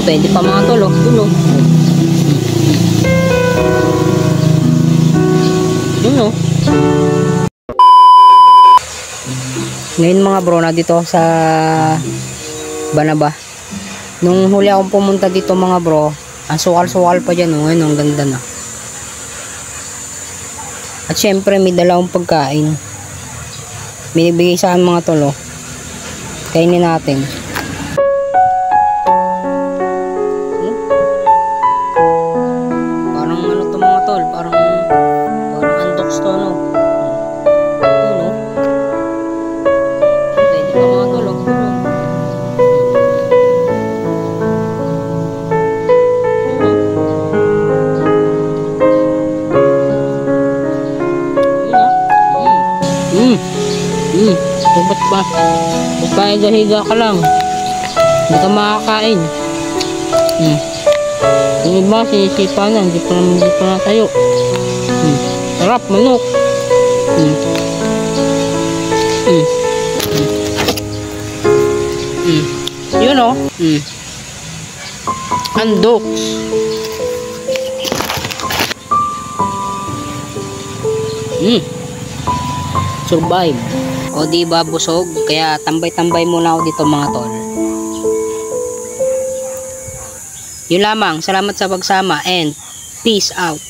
Pwede pa mga tol, oh. Yun, oh. Yun, oh. Ngayon mga bro, na dito sa Banaba. Nung huli akong pumunta dito mga bro, ang sukal-sukal pa dyan, oh. Ngayon, ang ganda na. At syempre may dalawang pagkain. Binibigay sa akin mga tol, oh. Kainin natin. Parang ano to mga tol, parang andoks to, no. Yun, oh. Pwede pa mga tol, oh. Ba't ba? Ba't ba higa ka lang? Hindi ka makakain. Yung iba sinisipa na, hindi pa natayo. Sarap, manok. Yun, oh. Andoks. Survive. O diba busog, kaya tambay-tambay muna ako dito mga tol. Yun lamang, salamat sa pagsama and peace out.